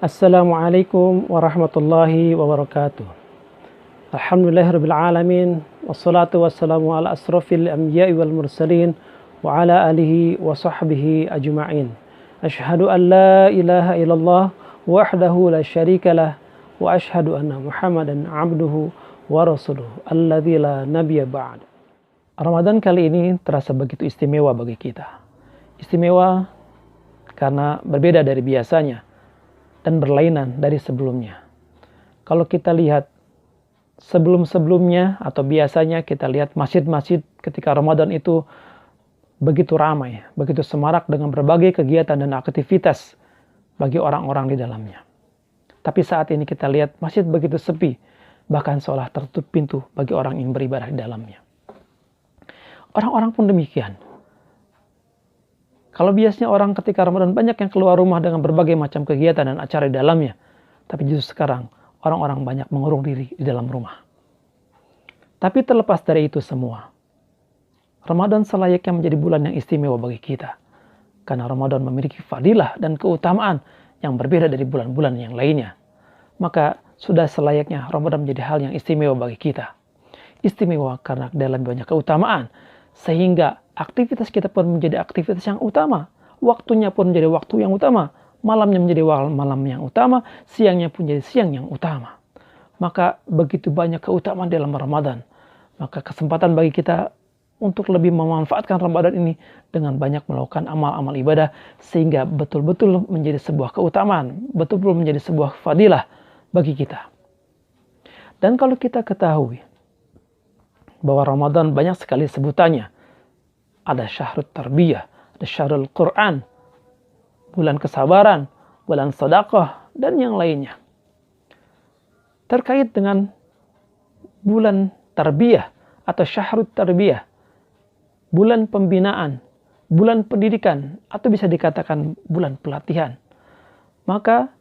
Assalamualaikum warahmatullahi wabarakatuh. Alhamdulillahirabbil alamin wassalatu wassalamu ala asrofil anbiya'i wal mursalin wa ala alihi wa sahbihi ajma'in. Asyhadu an la ilaha illallah wahdahu la syarikalah wa asyhadu anna Muhammadan abduhu wa rasuluhu alladzi la nabiyya ba'd. Ramadan kali ini terasa begitu istimewa bagi kita. Istimewa karena berbeda dari biasanya dan berlainan dari sebelumnya. Kalau kita lihat sebelum-sebelumnya atau biasanya kita lihat masjid-masjid ketika Ramadan itu begitu ramai, begitu semarak dengan berbagai kegiatan dan aktivitas bagi orang-orang di dalamnya. Tapi saat ini kita lihat masjid begitu sepi, bahkan seolah tertutup pintu bagi orang yang beribadah di dalamnya. Orang-orang pun demikian. Kalau biasanya orang ketika Ramadan banyak yang keluar rumah dengan berbagai macam kegiatan dan acara di dalamnya. Tapi justru sekarang orang-orang banyak mengurung diri di dalam rumah. Tapi terlepas dari itu semua, Ramadan selayaknya menjadi bulan yang istimewa bagi kita. Karena Ramadan memiliki fadilah dan keutamaan yang berbeda dari bulan-bulan yang lainnya. Maka sudah selayaknya Ramadan menjadi hal yang istimewa bagi kita. Istimewa karena dalam banyak keutamaan. Sehingga aktivitas kita pun menjadi aktivitas yang utama. Waktunya pun menjadi waktu yang utama. Malamnya menjadi malam yang utama. Siangnya pun menjadi siang yang utama. Maka begitu banyak keutamaan dalam Ramadan. Maka kesempatan bagi kita untuk lebih memanfaatkan Ramadan ini dengan banyak melakukan amal-amal ibadah. Sehingga betul-betul menjadi sebuah keutamaan. Betul-betul menjadi sebuah fadilah bagi kita. Dan kalau kita ketahui bahwa Ramadan banyak sekali sebutannya. Ada syahrul tarbiyah, ada syahrul Quran, bulan kesabaran, bulan sedekah, dan yang lainnya. Terkait dengan bulan tarbiyah atau syahrul tarbiyah, bulan pembinaan, bulan pendidikan, atau bisa dikatakan bulan pelatihan. Maka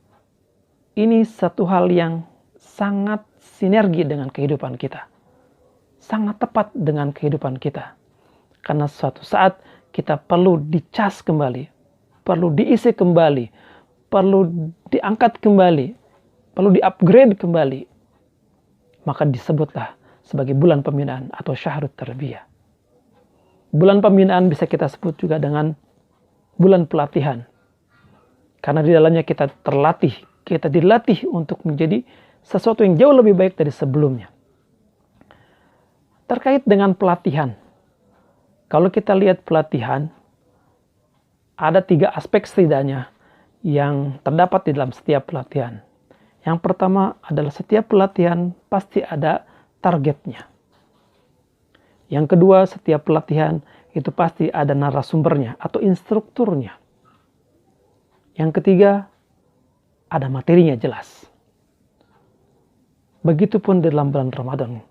ini satu hal yang sangat sinergi dengan kehidupan kita. Sangat tepat dengan kehidupan kita. Karena suatu saat kita perlu dicas kembali, perlu diisi kembali, perlu diangkat kembali, perlu di-upgrade kembali. Maka disebutlah sebagai bulan pembinaan atau syahrul tarbiyah. Bulan pembinaan bisa kita sebut juga dengan bulan pelatihan. Karena di dalamnya kita terlatih, kita dilatih untuk menjadi sesuatu yang jauh lebih baik dari sebelumnya. Terkait dengan pelatihan, kalau kita lihat pelatihan, ada 3 aspek setidaknya yang terdapat di dalam setiap pelatihan. Yang pertama adalah setiap pelatihan pasti ada targetnya. Yang kedua, setiap pelatihan itu pasti ada narasumbernya atau instrukturnya. Yang ketiga, ada materinya jelas. Begitupun dalam bulan Ramadan.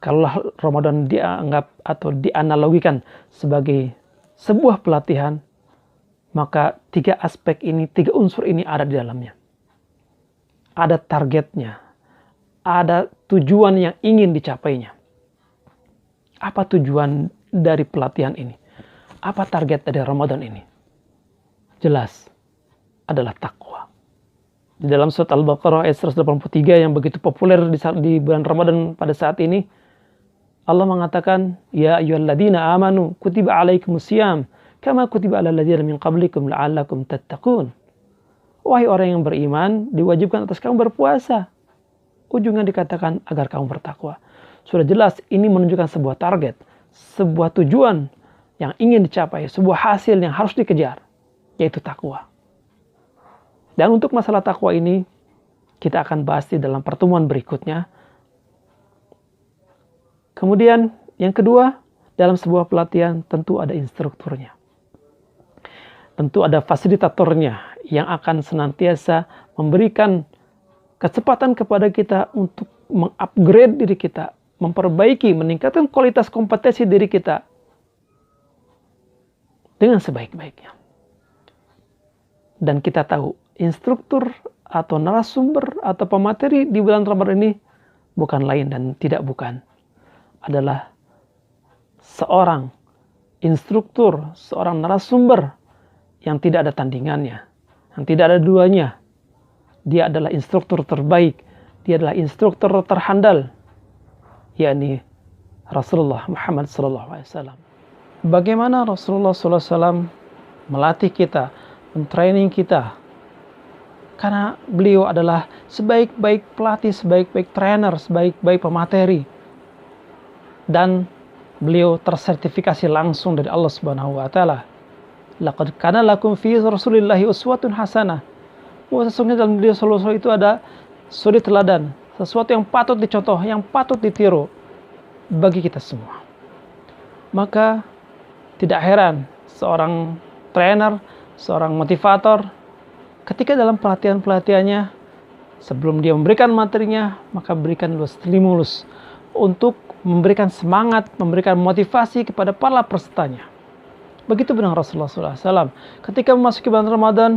Kalau Ramadan dianggap atau dianalogikan sebagai sebuah pelatihan, maka 3 aspek ini, 3 unsur ini ada di dalamnya. Ada targetnya, ada tujuan yang ingin dicapainya. Apa tujuan dari pelatihan ini? Apa target dari Ramadan ini? Jelas, adalah takwa. Di dalam surat Al-Baqarah ayat 183 yang begitu populer di bulan Ramadan pada saat ini, Allah mengatakan, Ya ayyuhalladzina amanu kutiba alaikumusiyam kama kutiba alal ladzina min qablikum la'allakum tattaqun. Wahai orang yang beriman, diwajibkan atas kamu berpuasa. Ujungnya dikatakan agar kamu bertakwa. Sudah jelas ini menunjukkan sebuah target, sebuah tujuan yang ingin dicapai, sebuah hasil yang harus dikejar, yaitu takwa. Dan untuk masalah takwa ini kita akan bahas di dalam pertemuan berikutnya. Kemudian yang kedua, dalam sebuah pelatihan tentu ada instrukturnya. Tentu ada fasilitatornya yang akan senantiasa memberikan kecepatan kepada kita untuk mengupgrade diri kita, memperbaiki, meningkatkan kualitas kompetensi diri kita dengan sebaik-baiknya. Dan kita tahu, instruktur atau narasumber atau pemateri di bulan Ramadan ini bukan lain dan tidak bukan adalah seorang instruktur, seorang narasumber yang tidak ada tandingannya. yang tidak ada duanya. Dia adalah instruktur terbaik, dia adalah instruktur terhandal, yakni Rasulullah Muhammad SAW. Bagaimana Rasulullah SAW melatih kita, mentraining kita? Karena beliau adalah sebaik-baik pelatih, sebaik-baik trainer, sebaik-baik pemateri. Dan beliau tersertifikasi langsung dari Allah Subhanahu wa taala. Laqad kana lakum fi Rasulillahi uswatun hasanah. Sesungguhnya dalam beliau sallallahu itu ada suri teladan, sesuatu yang patut dicontoh, yang patut ditiru bagi kita semua. Maka tidak heran seorang trainer, seorang motivator, ketika dalam pelatihan-pelatihannya, sebelum dia memberikan materinya, maka berikan dulu stimulus untuk memberikan semangat, memberikan motivasi kepada para pesertanya. Begitu benar Rasulullah SAW. Ketika memasuki bulan Ramadan,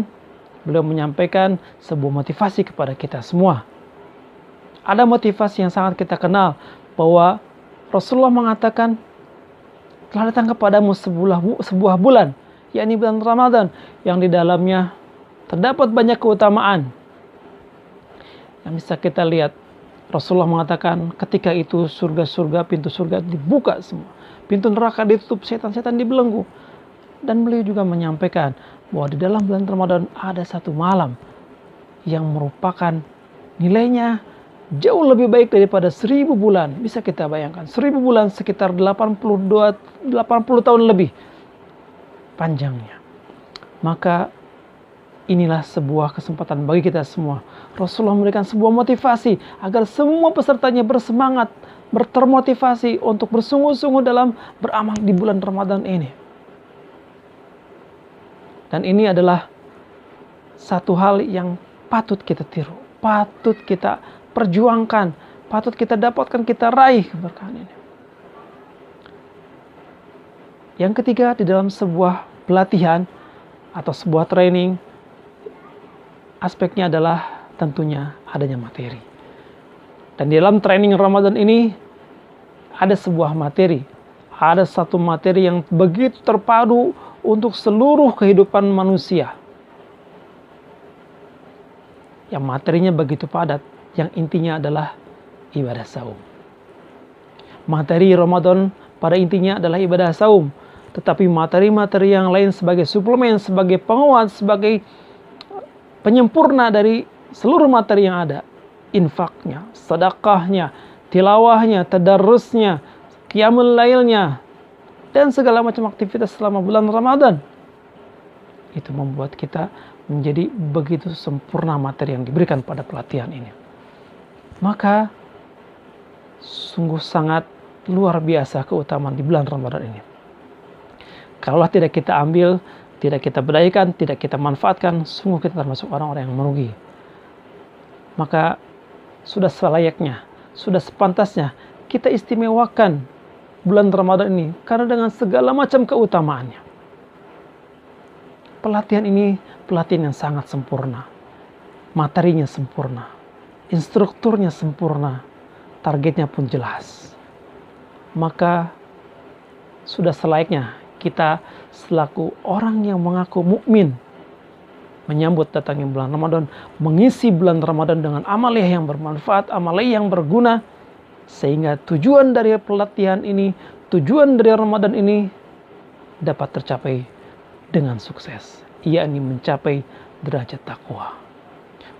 beliau menyampaikan sebuah motivasi kepada kita semua. Ada motivasi yang sangat kita kenal, bahwa Rasulullah mengatakan, telah datang kepadamu sebuah bulan, yakni bulan Ramadan, yang di dalamnya terdapat banyak keutamaan. Yang bisa kita lihat, Rasulullah mengatakan ketika itu surga-surga, pintu surga dibuka semua. Pintu neraka ditutup, setan-setan dibelenggu. Dan beliau juga menyampaikan bahwa di dalam bulan Ramadan ada satu malam yang merupakan nilainya jauh lebih baik daripada 1000 bulan. Bisa kita bayangkan, 1000 bulan sekitar 80 tahun lebih panjangnya. Maka inilah sebuah kesempatan bagi kita semua. Rasulullah memberikan sebuah motivasi agar semua pesertanya bersemangat, termotivasi untuk bersungguh-sungguh dalam beramal di bulan Ramadan ini. Dan ini adalah satu hal yang patut kita tiru, patut kita perjuangkan, patut kita dapatkan, kita raih keberkahan ini. Yang ketiga, di dalam sebuah pelatihan atau sebuah training, aspeknya adalah tentunya adanya materi. Dan di dalam training Ramadan ini ada sebuah materi, ada satu materi yang begitu terpadu untuk seluruh kehidupan manusia. Yang materinya begitu padat, yang intinya adalah ibadah saum. Materi Ramadan pada intinya adalah ibadah saum, tetapi materi-materi yang lain sebagai suplemen, sebagai penguat, sebagai penyempurna dari seluruh materi yang ada. Infaknya, sedekahnya, tilawahnya, tadarrusnya, qiyamul lailnya, dan segala macam aktivitas selama bulan Ramadan. Itu membuat kita menjadi begitu sempurna materi yang diberikan pada pelatihan ini. Maka sungguh sangat luar biasa keutamaan di bulan Ramadan ini. Kalaulah tidak kita ambil, tidak kita berdayakan, tidak kita manfaatkan, sungguh kita termasuk orang-orang yang merugi. Maka sudah selayaknya, sudah sepantasnya kita istimewakan bulan Ramadan ini karena dengan segala macam keutamaannya. Pelatihan ini pelatihan yang sangat sempurna. Materinya sempurna, instrukturnya sempurna, targetnya pun jelas. Maka sudah selayaknya kita selaku orang yang mengaku mukmin menyambut datangnya bulan Ramadan, mengisi bulan Ramadan dengan amaliyah yang bermanfaat, amaliyah yang berguna, sehingga tujuan dari pelatihan ini, tujuan dari Ramadan ini dapat tercapai dengan sukses, yakni mencapai derajat takwa.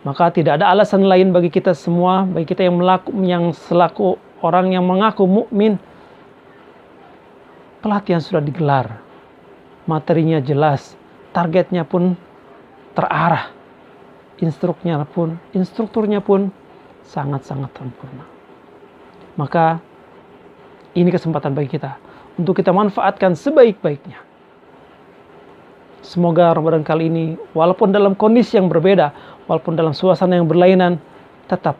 Maka tidak ada alasan lain bagi kita semua, bagi kita yang selaku orang yang mengaku mukmin. Pelatihan sudah digelar, materinya jelas, targetnya pun terarah, instrukturnya pun sangat-sangat sempurna. Maka ini kesempatan bagi kita untuk kita manfaatkan sebaik-baiknya. Semoga Ramadan kali ini, walaupun dalam kondisi yang berbeda, walaupun dalam suasana yang berlainan, tetap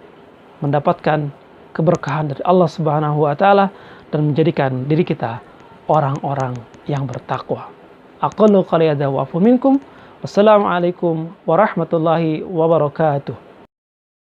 mendapatkan keberkahan dari Allah Subhanahu wa taala dan menjadikan diri kita orang-orang yang bertakwa. Aqallu qouli hadza wa afu minkum. Wassalamualaikum warahmatullahi wabarakatuh.